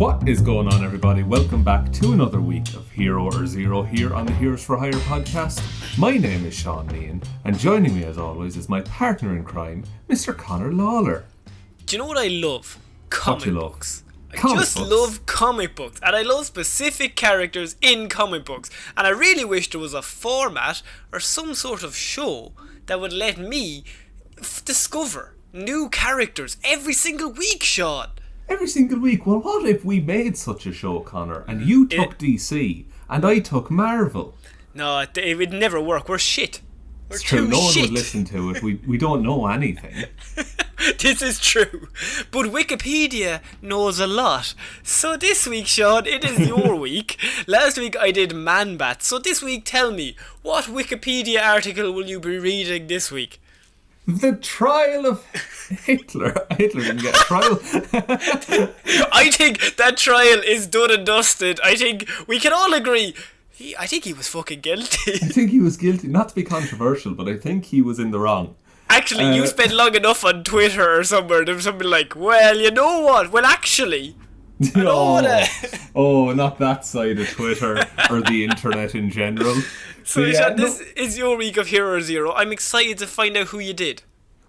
What is going on, everybody? Welcome back to another week of Hero or Zero here on the Heroes for Hire podcast. My name is Shaun, and joining me as always is my partner in crime, Mr. Ciara Lawler. Do you know what I love? Comic books. I just love comic books, and I love specific characters in comic books, and I really wish there was a format or some sort of show that would let me discover new characters every single week, Shaun. Every single week? Well, what if we made such a show, Conor, and you took DC and I took Marvel? No, it would never work. We're shit. We're it's true, too no one shit. would listen to it. We don't know anything. This is true. But Wikipedia knows a lot. So this week, Shaun, it is your week. Last week I did Man-Bat. So this week, tell me, what Wikipedia article will you be reading this week? The trial of Hitler. Hitler didn't get a trial. I think that trial is done and dusted. I think we can all agree. I think he was fucking guilty. I think he was guilty. Not to be controversial, but I think he was in the wrong. Actually, you spent long enough on Twitter or somewhere. There was something like, well, you know what? Well, actually... Oh, not that side of Twitter or the internet in general. So, yeah, this is your week of Hero Zero. I'm excited to find out who you did.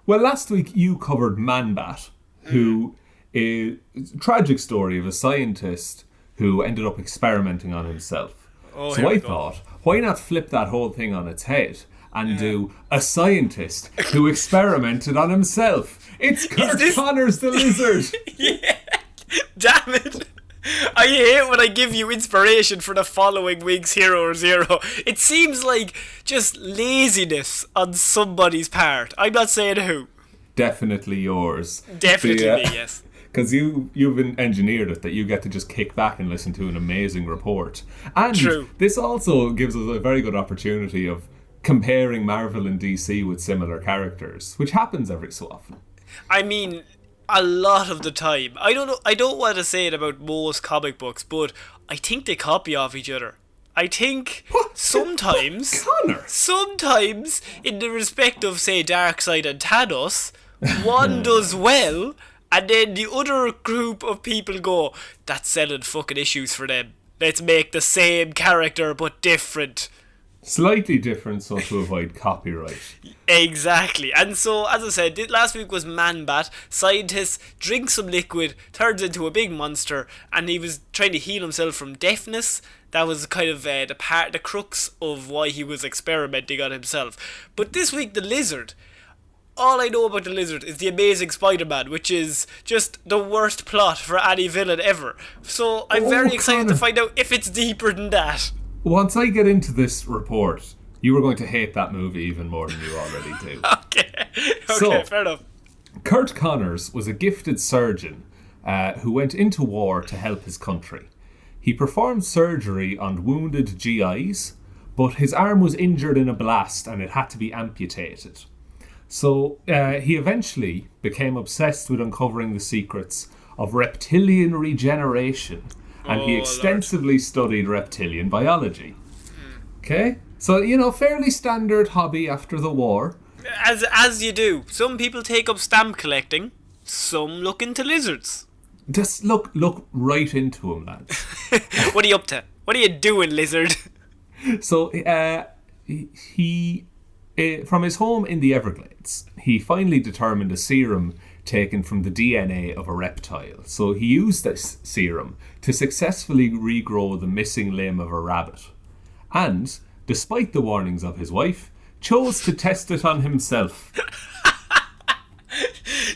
Well, last week you covered Man-Bat, who is a tragic story of a scientist who ended up experimenting on himself. So I thought, why not flip that whole thing on its head and do a scientist who experimented on himself? It's Curt Connors the Lizard. Yeah. Damn it. I hate when I give you inspiration for the following week's Hero or Zero. It seems like just laziness on somebody's part. I'm not saying who. Definitely yours. Definitely me, yes. Because you've engineered it that you get to just kick back and listen to an amazing report. And True. This also gives us a very good opportunity of comparing Marvel and DC with similar characters, which happens every so often. I mean... a lot of the time. I don't want to say it about most comic books, but I think they copy off each other. I think sometimes in the respect of, say, Darkseid and Thanos, one does well, and then the other group of people go, that's selling fucking issues for them. Let's make the same character but different. Slightly different, so to avoid copyright. Exactly. And so, as I said, last week was Man-Bat. Scientist drinks some liquid, turns into a big monster, and he was trying to heal himself from deafness. That was kind of the crux of why he was experimenting on himself. But this week, the Lizard. All I know about the Lizard is the Amazing Spider-Man, which is just the worst plot for any villain ever. So I'm very excited to find out if it's deeper than that. Once I get into this report, you are going to hate that movie even more than you already do. Okay, fair enough. Curt Connors was a gifted surgeon who went into war to help his country. He performed surgery on wounded GIs, but his arm was injured in a blast and it had to be amputated. So he eventually became obsessed with uncovering the secrets of reptilian regeneration. And he extensively studied reptilian biology. Okay? So, fairly standard hobby after the war. As you do. Some people take up stamp collecting. Some look into lizards. Just look right into him, lads. What are you up to? What are you doing, lizard? So, he from his home in the Everglades, he finally determined a serum taken from the DNA of a reptile. So he used this serum to successfully regrow the missing limb of a rabbit. And, despite the warnings of his wife, chose to test it on himself.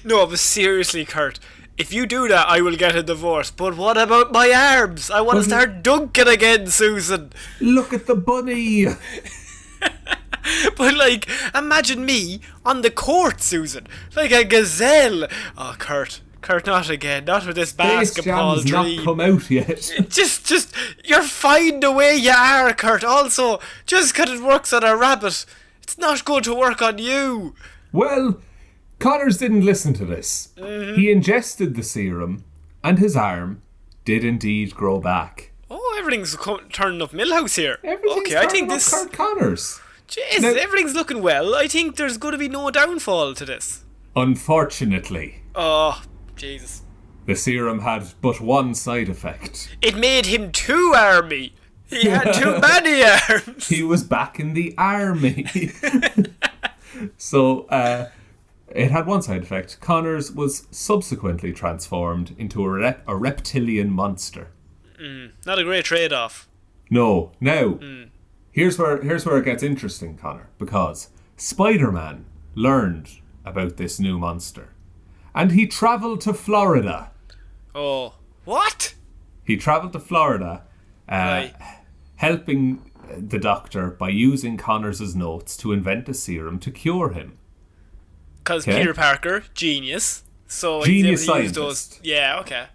No, but seriously, Curt, if you do that, I will get a divorce. But what about my arms? I want to start dunking again, Susan. Look at the bunny. But, imagine me on the court, Susan. Like a gazelle. Oh, Curt, not again. Not with this basketball dream. Not come out yet. Just, you're fine the way you are, Curt. Also, just because it works on a rabbit, it's not going to work on you. Well, Connors didn't listen to this. Mm-hmm. He ingested the serum, and his arm did indeed grow back. Oh, everything's turning up Millhouse here. Everything's turning up Curt Connors. Jeez, everything's looking well. I think there's going to be no downfall to this. Unfortunately. Oh, Jesus. The serum had but one side effect. It made him too army. He had too many arms. He was back in the army. So, it had one side effect. Connors was subsequently transformed into a reptilian monster. Not a great trade-off. No. Now, here's where it gets interesting, Conor, because Spider-Man learned about this new monster. And he travelled to Florida. Oh, what? He travelled to Florida, Right. helping the doctor by using Connors' notes to invent a serum to cure him. Because Okay. Peter Parker, genius. So Genius he's able to use scientist. those. Yeah, okay.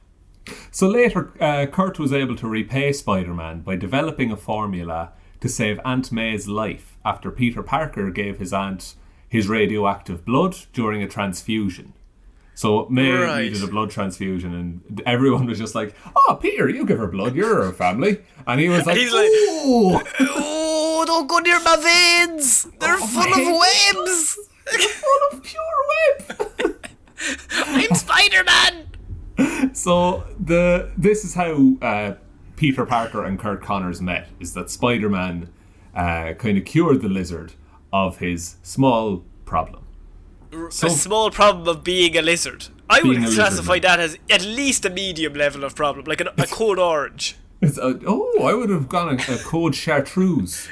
So later, Curt was able to repay Spider-Man by developing a formula to save Aunt May's life after Peter Parker gave his aunt his radioactive blood during a transfusion. So May Right. needed a blood transfusion, and everyone was just like, "Oh, Peter, you give her blood. You're her family." And he was like, he's like, "Ooh, Oh, don't go near my veins. They're full of my webs. full of pure web." I'm Spider-Man. So this is how Peter Parker and Curt Connors met. Is that Spider-Man kind of cured the Lizard of his small problem. So, A small problem of being a lizard. I would Being a classify lizard. that as at least a medium level of problem, like a code orange. I would have gone a code chartreuse.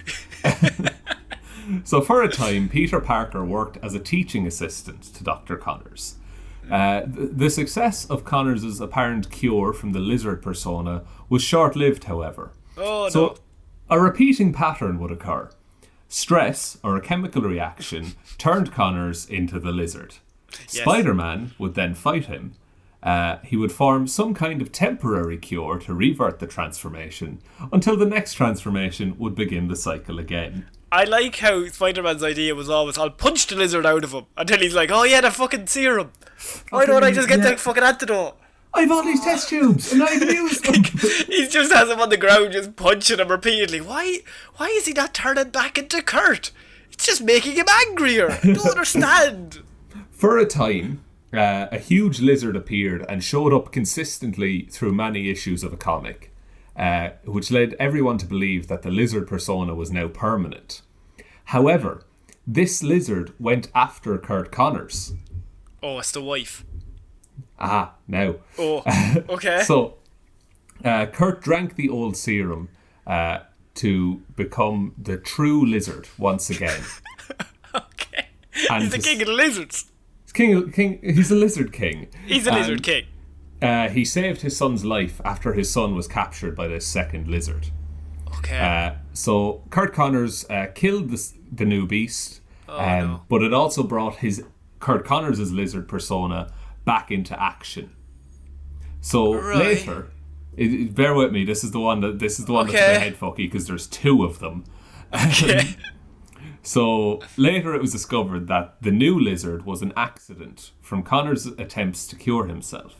So for a time, Peter Parker worked as a teaching assistant to Dr. Connors. The success of Connors' apparent cure from the lizard persona was short-lived, however. Oh, So no. a repeating pattern would occur. Stress, or a chemical reaction, turned Connors into the lizard. Yes. Spider-Man would then fight him. He would form some kind of temporary cure to revert the transformation until the next transformation would begin the cycle again. I like how Spider-Man's idea was always, I'll punch the lizard out of him. Until he's like, oh yeah, the fucking serum. Why don't I just get the fucking antidote? I've all these test tubes and I've used them. He just has him on the ground just punching him repeatedly. Why is he not turning back into Curt? It's just making him angrier. I don't understand. For a time, a huge lizard appeared and showed up consistently through many issues of a comic, which led everyone to believe that the lizard persona was now permanent. However, this lizard went after Curt Connors. Oh, it's the wife. Now. Oh, okay. So, Curt drank the old serum to become the true lizard once again. Okay. And He's the king of the lizards. He's a lizard king. He's a lizard king. He saved his son's life after his son was captured by this second lizard. Okay. So Curt Connors killed the new beast, no. but it also brought Curt Connors' lizard persona back into action. So Right. later, bear with me. This is the one that's a bit head fucky because there's two of them. Okay. So later it was discovered that the new lizard was an accident from Connor's attempts to cure himself.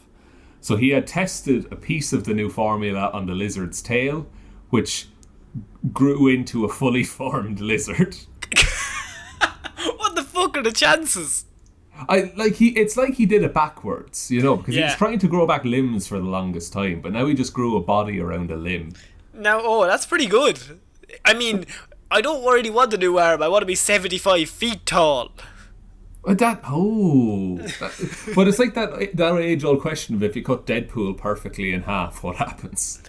So he had tested a piece of the new formula on the lizard's tail, which grew into a fully formed lizard. What the fuck are the chances? It's like he did it backwards, because he was Yeah. trying to grow back limbs for the longest time, but now he just grew a body around a limb. Now, that's pretty good. I mean, I don't really want a new arm. I want to be 75 feet tall. But it's like that age-old question of if you cut Deadpool perfectly in half, what happens?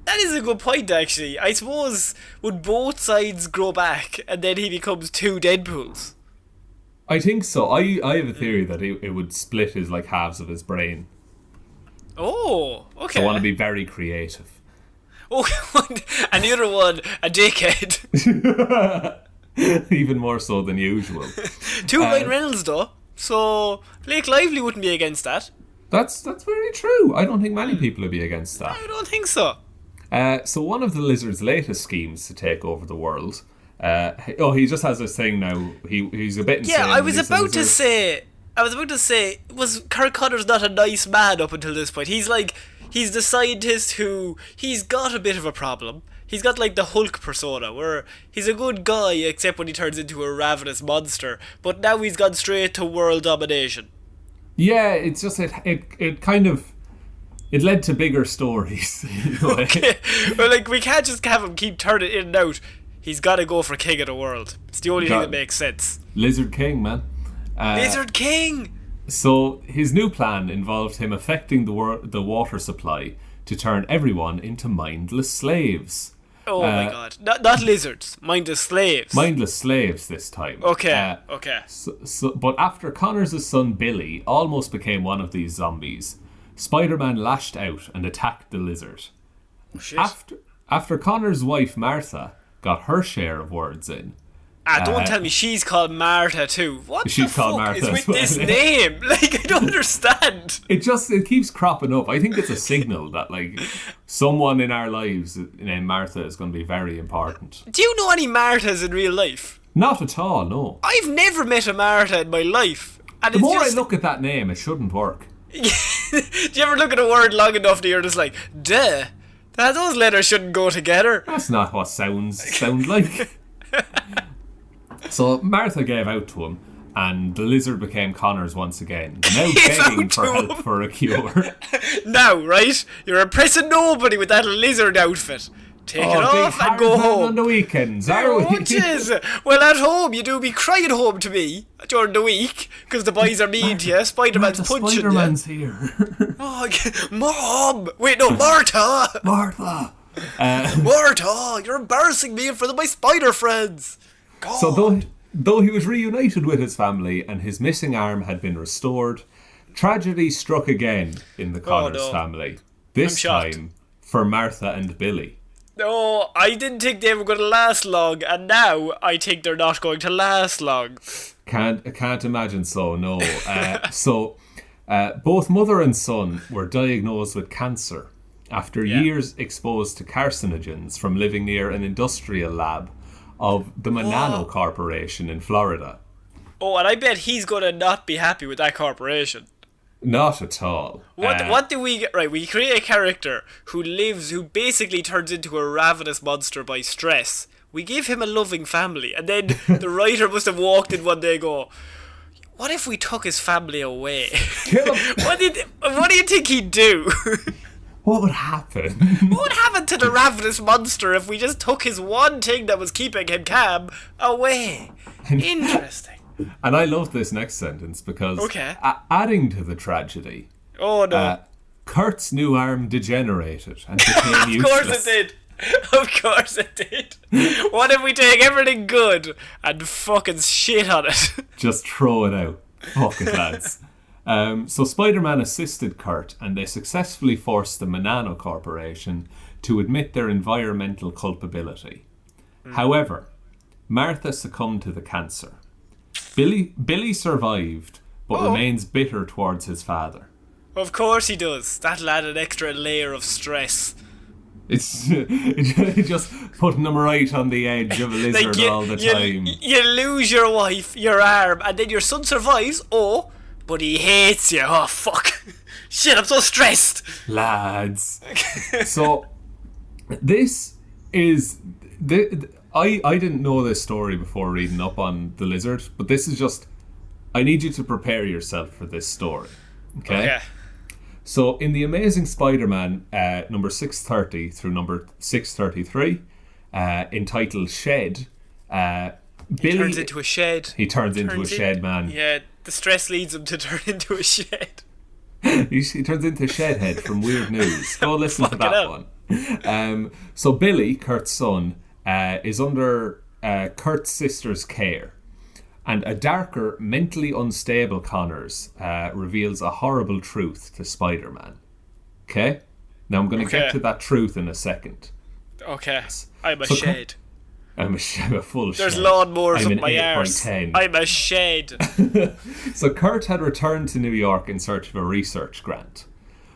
That is a good point, actually. I suppose, would both sides grow back and then he becomes two Deadpools? I think so. I have a theory that it would split his halves of his brain. Oh, okay. So I want to be very creative. Oh, and the other one, a dickhead. Even more so than usual. Two Ryan Reynolds, though. So, Blake Lively wouldn't be against that. That's very true. I don't think many people would be against that. I don't think so. So one of the lizard's latest schemes to take over the world. He just has this thing now. He's a bit insane. Yeah, I was He's a about to lizard. say, was Curt Connors not a nice man up until this point? He's the scientist who, he's got a bit of a problem. He's got the Hulk persona, where he's a good guy except when he turns into a ravenous monster. But now he's gone straight to world domination. Yeah, it's just it kind of it led to bigger stories. Okay. Well, like, we can't just have him keep turning in and out. He's got to go for King of the World. It's the only thing that makes sense. Lizard King, man. Lizard King! So his new plan involved him affecting the water supply to turn everyone into mindless slaves. Oh my god. Not lizards. Mindless slaves. Mindless slaves this time. Okay. But after Connors' son Billy almost became one of these zombies, Spider-Man lashed out and attacked the lizard. Oh, shit. After Connor's wife Martha got her share of words in. Don't tell me she's called Martha too. What she's the called fuck Martha is with as well, this name? Like, I don't understand. It keeps cropping up. I think it's a signal that, like, someone in our lives named Martha is going to be very important. Do you know any Marthas in real life? Not at all, no. I've never met a Martha in my life. And the more I look at that name, it shouldn't work. Do you ever look at a word long enough that you're just like, duh, those letters shouldn't go together? That's not what sound like. So Martha gave out to him, and the lizard became Connors once again, now begging for help for a cure. Now, right? You're impressing nobody with that lizard outfit. Take it off and go home. On the weekends, are we? Well, at home, you do be crying home to me during the week, because the boys are mean to you. Spider-Man's punching Spider-Man's you. here. Oh, Mom! Wait, no, Martha! Martha! Martha, you're embarrassing me in front of my spider friends. God. So though he was reunited with his family and his missing arm had been restored, tragedy struck again in the Connors family. This time for Martha and Billy. No, I didn't think they were going to last long, and now I think they're not going to last long. Can't imagine so, no. Both mother and son were diagnosed with cancer after years exposed to carcinogens from living near an industrial lab of the Manano Corporation in Florida. Oh, and I bet he's going to not be happy with that corporation. Not at all. What do we get? Right, we create a character who basically turns into a ravenous monster by stress. We give him a loving family, and then the writer must have walked in one day and go, what if we took his family away? Kill him. What do you think he'd do? What would happen? What would happen to the ravenous monster if we just took his one thing that was keeping him calm away? Interesting. And I love this next sentence because adding to the tragedy, Curt's new arm degenerated and became useless. Of course it did. Of course it did. What if we take everything good and fucking shit on it? Just throw it out. Fuck it, lads. So Spider-Man assisted Curt, and they successfully forced the Manano Corporation to admit their environmental culpability. However, Martha succumbed to the cancer. Billy survived, but remains bitter towards his father. Of course he does. That'll add an extra layer of stress. It's just putting them right on the edge of a lizard all the time. You lose your wife, your arm, and then your son survives, but he hates you. Oh, fuck. Shit, I'm so stressed. Lads. So, this is... I didn't know this story before reading up on the lizard, but this is just... I need you to prepare yourself for this story. Okay? So, in The Amazing Spider-Man, number 630 through number 633, entitled Shed, Billy... He turns into a shed. He turns into a shed, man. Yeah, the stress leads him to turn into a shed. He turns into Shedhead from Weird News. Go listen to that one. So Billy, Curt's son, is under Curt's sister's care. And a darker, mentally unstable Connors reveals a horrible truth to Spider-Man. Okay? Now I'm going to get to that truth in a second. Okay. I'm a shed. I'm a full shed. There's lawnmowers up my arse. 10. I'm a shed. So Curt had returned to New York in search of a research grant.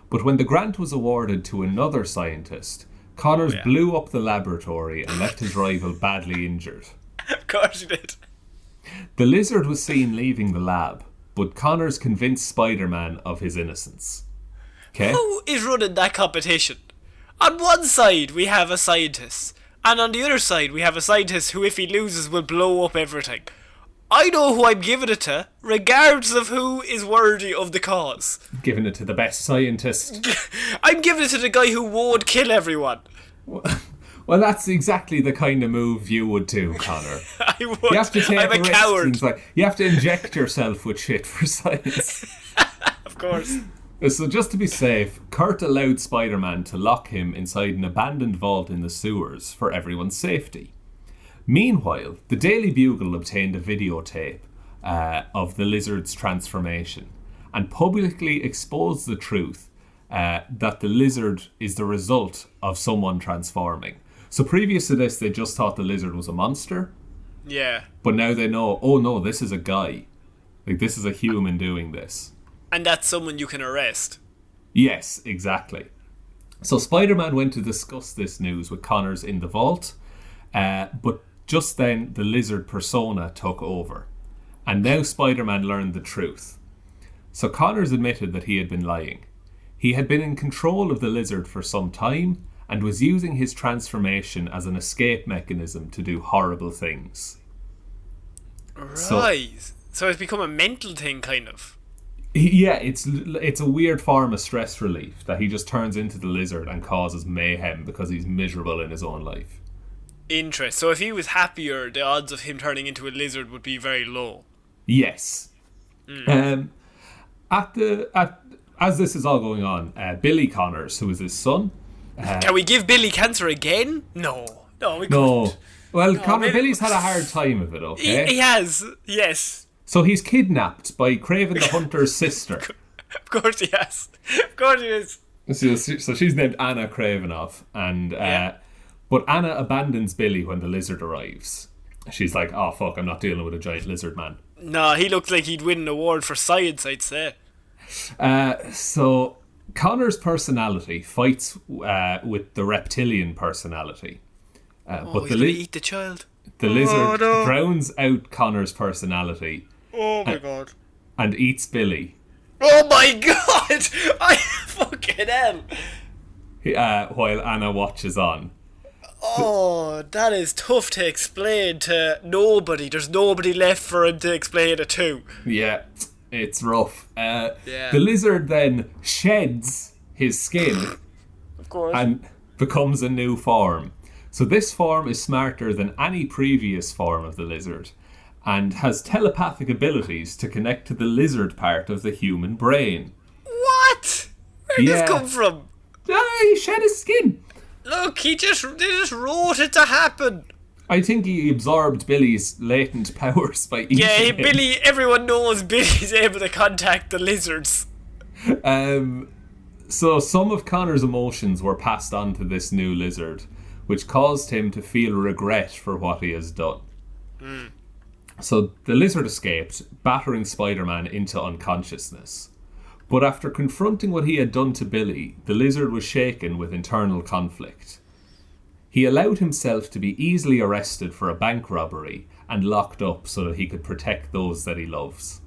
But when the grant was awarded to another scientist, Connors blew up the laboratory and left his rival badly injured. Of course he did. The lizard was seen leaving the lab, but Connors convinced Spider-Man of his innocence. Okay? Who is running that competition? On one side we have a scientist, and on the other side we have a scientist who, if he loses, will blow up everything. I know who I'm giving it to, regardless of who is worthy of the cause. Giving it to the best scientist. I'm giving it to the guy who won't kill everyone. Well, that's exactly the kind of move you would do, Conor. I would. You have to take I'm a risks. coward. Like, you have to inject yourself with shit for science. Of course. So just to be safe, Curt allowed Spider-Man to lock him inside an abandoned vault in the sewers for everyone's safety. Meanwhile, the Daily Bugle obtained a videotape of the Lizard's transformation and publicly exposed the truth that the Lizard is the result of someone transforming. So previous to this, they just thought the Lizard was a monster. Yeah. But now they know, oh no, this is a guy. Like, this is a human doing this. And that's someone you can arrest. Yes, exactly. So Spider-Man went to discuss this news with Connors in the vault, but just then the Lizard persona took over. And now Spider-Man learned the truth. So Connors admitted that he had been lying. He had been in control of the Lizard for some time and was using his transformation as an escape mechanism to do horrible things. Right. So it's become a mental thing, kind of. Yeah, it's a weird form of stress relief that he just turns into the Lizard and causes mayhem because he's miserable in his own life. Interest. So if he was happier, the odds of him turning into a lizard would be very low. Yes. As this is all going on, Billy Connors, who is his son... Can we give Billy cancer again? No, we couldn't. No. Well, No, Conor, maybe- Billy's had a hard time of it, okay? He has, yes. So he's kidnapped by Craven the Hunter's sister. Of course he has. Of course he is. So she's named Anna Kravenoff, and but Anna abandons Billy when the Lizard arrives. She's like, oh fuck, I'm not dealing with a giant lizard man. No, he looks like he'd win an award for science, I'd say. So Connor's personality fights with the reptilian personality. But he's going to eat the child. the lizard drowns out Connor's personality. Oh my god. And eats Billy. Oh my god! I fucking hell. While Anna watches on. Oh, that is tough to explain to nobody. There's nobody left for him to explain it to. Yeah, it's rough. The lizard then sheds his skin. Of course. And becomes a new form. So this form is smarter than any previous form of the lizard and has telepathic abilities to connect to the lizard part of the human brain. What? Where'd this come from? He shed his skin. Look, they just wrote it to happen. I think he absorbed Billy's latent powers by eating him. Billy, everyone knows Billy's able to contact the lizards. So some of Connor's emotions were passed on to this new lizard, which caused him to feel regret for what he has done. So the lizard escaped, battering Spider-Man into unconsciousness. But after confronting what he had done to Billy, the lizard was shaken with internal conflict. He allowed himself to be easily arrested for a bank robbery and locked up so that he could protect those that he loves.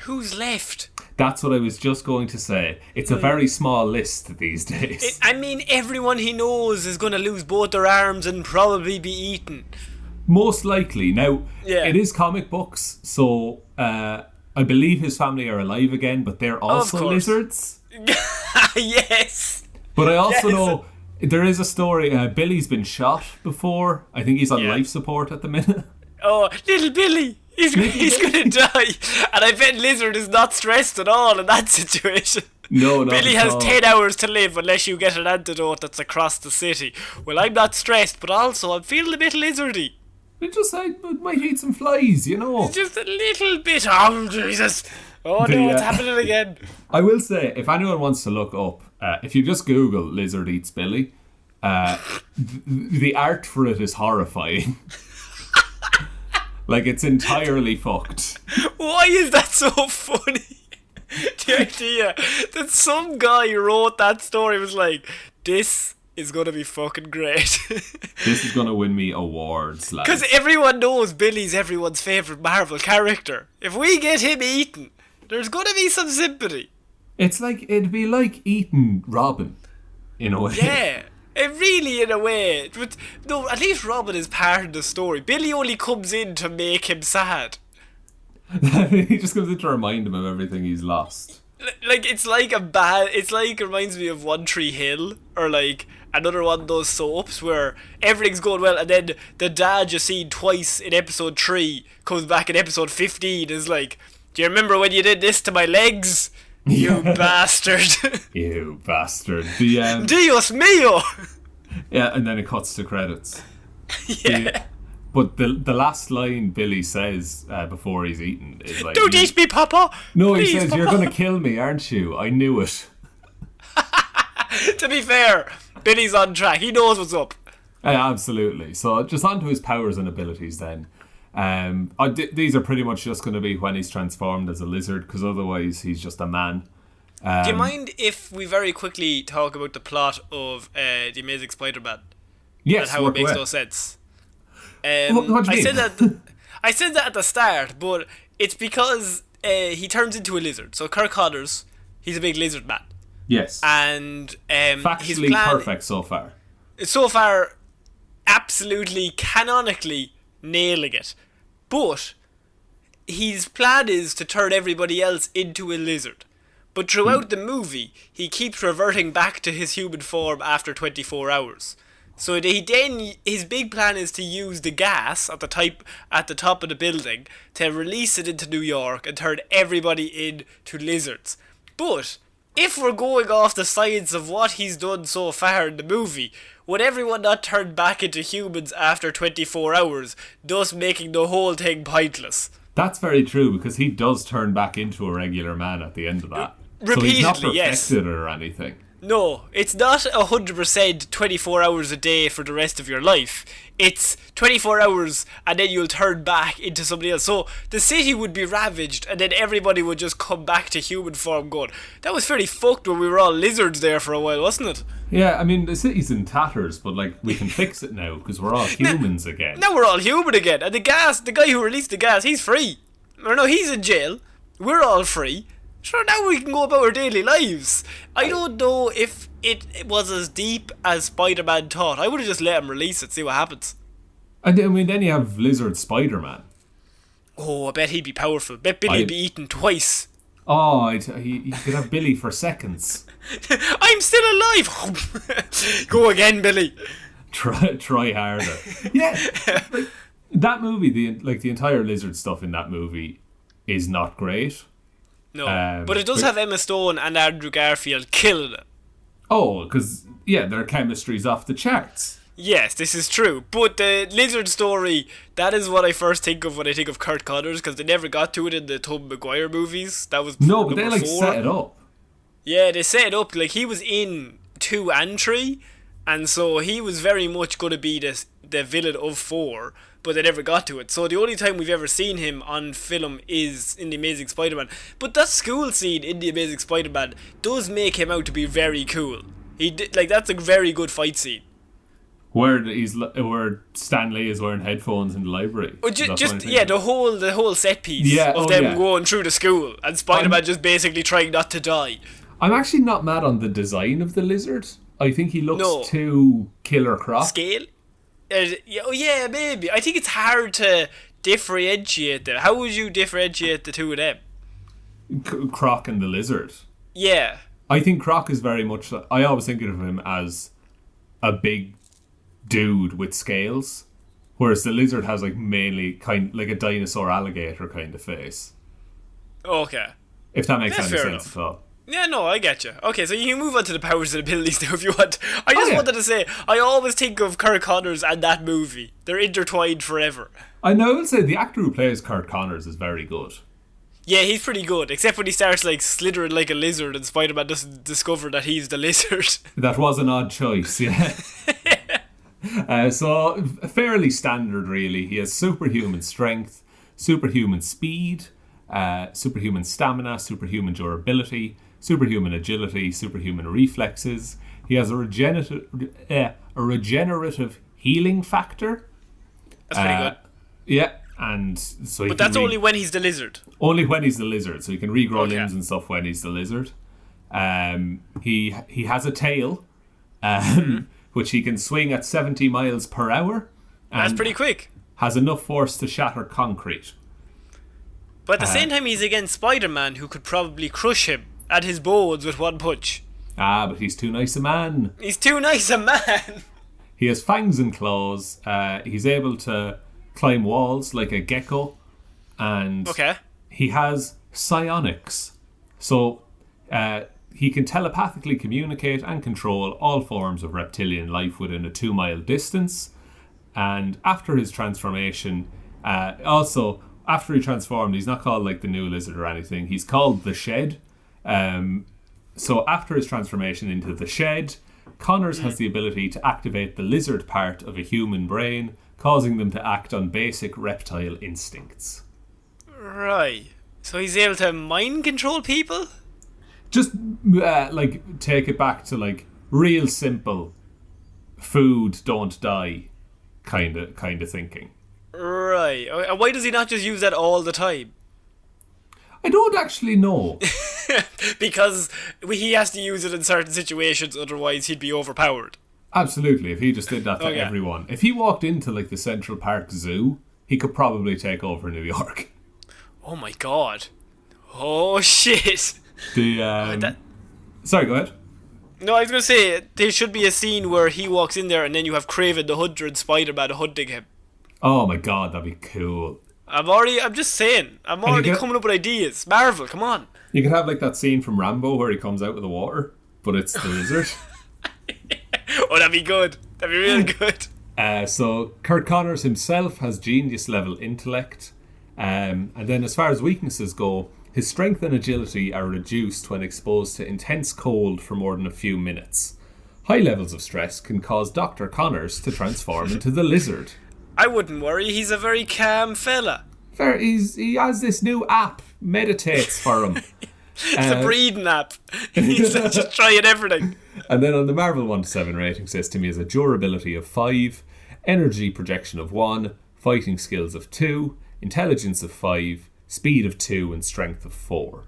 Who's left? That's what I was just going to say. It's a very small list these days. Everyone he knows is going to lose both their arms and probably be eaten. Most likely. Now, Yeah. it is comic books, so I believe his family are alive again, but they're also course. lizards. Yes. But I also Yes. know there is a story. Billy's been shot before. I think he's on Yeah. life support at the minute. Oh, little Billy. He's going to die. And I bet Lizard is not stressed at all in that situation. No, Billy has 10 hours to live unless you get an antidote that's across the city. Well, I'm not stressed, but also I'm feeling a bit lizardy. I might eat some flies, you know. It's just a little bit. Oh, Jesus. Oh, no, it's happening again. I will say, if anyone wants to look up, if you just Google Lizard Eats Billy, the art for it is horrifying. Like, it's entirely fucked. Why is that so funny? The idea that some guy who wrote that story was like, this is going to be fucking great. This is going to win me awards, lads. Because everyone knows Billy's everyone's favourite Marvel character. If we get him eaten, there's going to be some sympathy. It'd be like eating Robin, in a way. Yeah. It really, in a way. But no, at least Robin is part of the story. Billy only comes in to make him sad. He just comes in to remind him of everything he's lost. Like, it's like it reminds me of One Tree Hill, or like another one of those soaps where everything's going well, and then the dad you seen twice in episode 3 comes back in episode 15 and is like, do you remember when you did this to my legs? You bastard. You bastard. The, Dios mío. yeah, and then it cuts to credits. Yeah. But the last line Billy says before he's eaten is like... Don't eat me, Papa! No, Please, he says, Papa. you're going to kill me, aren't you? I knew it. To be fair, Billy's on track. He knows what's up. Absolutely. So just on to his powers and abilities then. These are pretty much just going to be when he's transformed as a lizard, because otherwise he's just a man. Do you mind if we very quickly talk about the plot of The Amazing Spider-Man? Yes, and how it makes no sense. What do you mean? I said that at the start, but it's because he turns into a lizard. So Curt Connors, he's a big lizard man. Yes. And factually his plan, perfect so far. So far, absolutely canonically nailing it. But his plan is to turn everybody else into a lizard. But throughout the movie, he keeps reverting back to his human form after 24 hours. So his big plan is to use the gas at the top of the building to release it into New York and turn everybody into lizards. But if we're going off the science of what he's done so far in the movie, would everyone not turn back into humans after 24 hours, thus making the whole thing pointless? That's very true, because he does turn back into a regular man at the end of that. Repeatedly, so he's not perfected yes. or anything. No, it's not 100% 24 hours a day for the rest of your life. It's 24 hours and then you'll turn back into somebody else. So the city would be ravaged and then everybody would just come back to human form going, that was fairly fucked when we were all lizards there for a while, wasn't it? Yeah, I mean, the city's in tatters, but like we can fix it now because we're all humans again. Now we're all human again. And the guy who released the gas, he's free. Or no, he's in jail. We're all free. Sure, now we can go about our daily lives. I don't know if it was as deep as Spider-Man thought. I would have just let him release it, see what happens. And I mean, then you have Lizard Spider-Man. Oh, I bet he'd be powerful. Bet Billy'd be eaten twice. Oh, he could have Billy for seconds. I'm still alive. Go again, Billy. Try harder. Yeah, like, that movie, the entire lizard stuff in that movie is not great. No, but it does have Emma Stone and Andrew Garfield killing it. Oh, because, yeah, their chemistry's off the charts. Yes, this is true. But the lizard story, that is what I first think of when I think of Curt Connors, because they never got to it in the Tobey Maguire movies. That was no, but they, like, 4. set it up. Yeah, they set it up. Like, he was in 2 and 3, and so he was very much going to be the villain of 4, but they never got to it. So the only time we've ever seen him on film is in The Amazing Spider-Man. But that school scene in The Amazing Spider-Man does make him out to be very cool. That's a very good fight scene. Where Stan Lee is wearing headphones in the library. The whole set piece of them going through the school and Spider-Man just basically trying not to die. I'm actually not mad on the design of the lizard. I think he looks too Killer Croc. Scale? Yeah, maybe. I think it's hard to differentiate them. How would you differentiate the two of them? Croc and the lizard. Yeah. I think Croc is very much... I always think of him as a big dude with scales, whereas the lizard has like mainly kind like a dinosaur alligator kind of face. Okay. If that makes any sense enough. at all. Yeah, no, I get you. Okay, so you can move on to the powers and abilities now if you want. I just wanted to say, I always think of Curt Connors and that movie. They're intertwined forever. I know, I would say the actor who plays Curt Connors is very good. Yeah, he's pretty good, except when he starts like slithering like a lizard and Spider-Man doesn't discover that he's the lizard. That was an odd choice, yeah. So, fairly standard really. He has superhuman strength, superhuman speed, superhuman stamina, superhuman durability, superhuman agility, superhuman reflexes. He has a regenerative healing factor. That's pretty good. Yeah, and so. But that's only when he's the lizard. Only when he's the lizard, so he can regrow limbs and stuff when he's the lizard. He has a tail, which he can swing at 70 miles per hour. That's pretty quick. Has enough force to shatter concrete. But at the same time, he's against Spider-Man, who could probably crush him at his bones with one punch. But he's too nice a man. He's too nice a man. He has fangs and claws. He's able to climb walls like a gecko. And he has psionics. So he can telepathically communicate and control all forms of reptilian life within a 2-mile distance. And after his transformation, after he transformed, he's not called like the new lizard or anything. He's called the Shed. So after his transformation into the Shed, Connors has the ability to activate the lizard part of a human brain, causing them to act on basic reptile instincts. Right. So he's able to mind control people? Just take it back to like real simple food, don't die kind of thinking. Right. Why does he not just use that all the time? I don't actually know. Because he has to use it in certain situations, otherwise he'd be overpowered. Absolutely, if he just did that to everyone. If he walked into like the Central Park Zoo, he could probably take over New York. Oh my god. Oh shit. Sorry, go ahead. No, I was going to say, there should be a scene where he walks in there and then you have Kraven the Hunter and Spider-Man hunting him. Oh my god, that'd be cool. I'm just saying, I'm already coming up with ideas. Marvel, come on. You could have like that scene from Rambo where he comes out with the water, but it's the lizard. Oh, that'd be good. That'd be really good. So Curt Connors himself has genius level intellect. And then as far as weaknesses go, his strength and agility are reduced when exposed to intense cold for more than a few minutes. High levels of stress can cause Dr. Connors to transform into the lizard. I wouldn't worry, he's a very calm fella. He has this new app, meditates for him. It's a breathing app. He's just trying everything. And then on the Marvel 1-7 rating system, he has a durability of 5, energy projection of 1, fighting skills of 2, intelligence of 5, speed of 2, and strength of 4.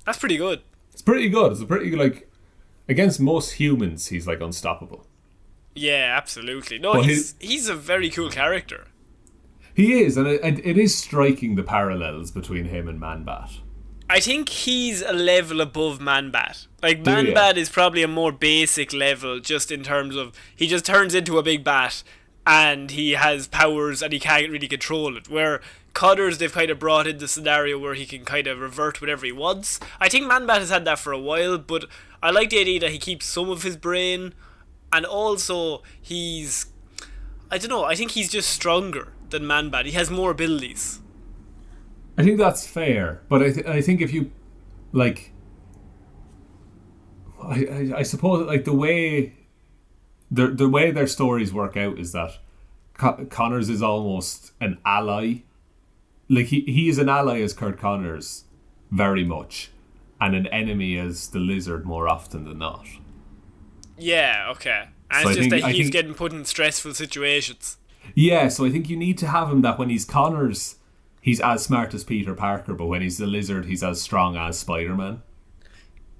That's pretty good. It's pretty good. It's a pretty, like, against most humans, he's, like, unstoppable. Yeah, absolutely. No, he's a very cool character. He is, and it is striking the parallels between him and Man-Bat. I think he's a level above Man-Bat. Like, Man-Bat is probably a more basic level, just in terms of he just turns into a big bat and he has powers and he can't really control it. Where Connors, they've kind of brought in the scenario where he can kind of revert whatever he wants. I think Man-Bat has had that for a while, but I like the idea that he keeps some of his brain, and also I think he's just stronger than Man-Bat. He has more abilities. I think that's fair, but I think if you, like, I suppose, like, the way their stories work out is that Connors is almost an ally. Like, he is an ally as Curt Connors, very much, and an enemy as the Lizard more often than not. Yeah, okay. And so it's just that he's getting put in stressful situations. Yeah, so I think you need to have him that when he's Connors, he's as smart as Peter Parker, but when he's the Lizard, he's as strong as Spider-Man.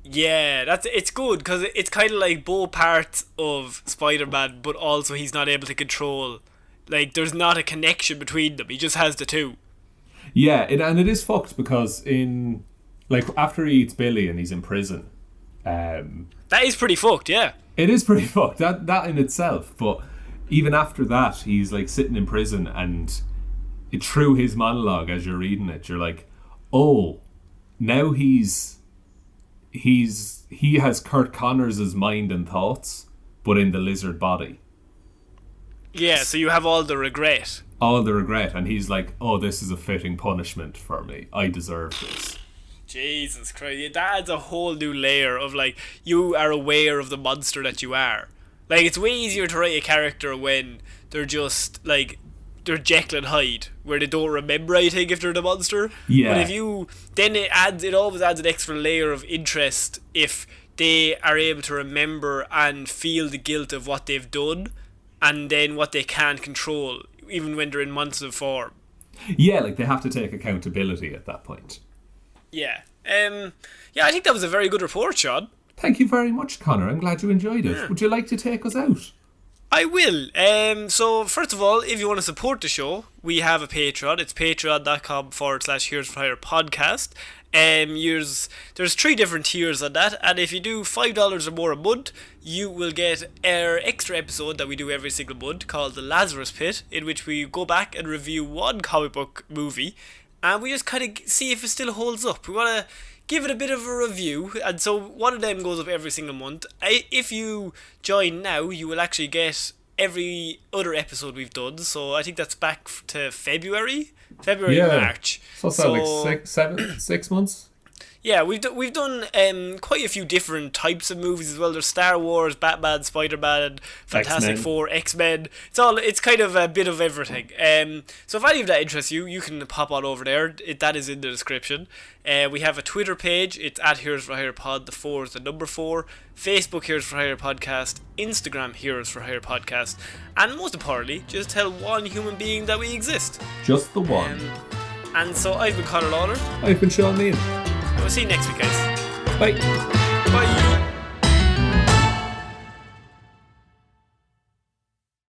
Yeah, it's good, because it's kind of like both parts of Spider-Man, but also he's not able to control. Like, there's not a connection between them. He just has the two. Yeah, and it is fucked because after he eats Billy and he's in prison. That is pretty fucked, yeah. It is pretty fucked, that in itself, but even after that, he's like sitting in prison, and through his monologue as you're reading it, you're like, oh, now he has Curt Connors' mind and thoughts, but in the lizard body. Yeah, so you have all the regret. All the regret, and he's like, oh, this is a fitting punishment for me. I deserve this. Jesus Christ, that adds a whole new layer of, like, you are aware of the monster that you are. Like, it's way easier to write a character when they're just, like, they're Jekyll and Hyde, where they don't remember anything if they're the monster. Yeah. But it always adds an extra layer of interest if they are able to remember and feel the guilt of what they've done, and then what they can't control, even when they're in monster form. Yeah, like, they have to take accountability at that point. Yeah. I think that was a very good report, Shaun. Thank you very much, Conor. I'm glad you enjoyed it. Yeah. Would you like to take us out? I will. So first of all, if you want to support the show, we have a Patreon. It's patreon.com/Heroes for Hire podcast. There's 3 different tiers on that, and if you do $5 or more a month, you will get our extra episode that we do every single month called The Lazarus Pit, in which we go back and review one comic book movie, and we just kind of see if it still holds up. We want to give it a bit of a review, and so one of them goes up every single month. If you join now, you will actually get every other episode we've done, so I think that's back to February, March. So it's like 6 months? Yeah, we've done quite a few different types of movies as well. There's Star Wars, Batman, Spider-Man, Fantastic X-Men. Four, X-Men. It's kind of a bit of everything. So if any of that interests you, you can pop on over there. That is in the description. We have a Twitter page. It's at Heroes for Hire Pod. The 4 is the number 4. Facebook Heroes for Hire Podcast. Instagram Heroes for Hire Podcast. And most importantly, just tell one human being that we exist. Just the one. And so I've been Conor Lawler. I've been Shaun. We'll see you next week, guys. Bye.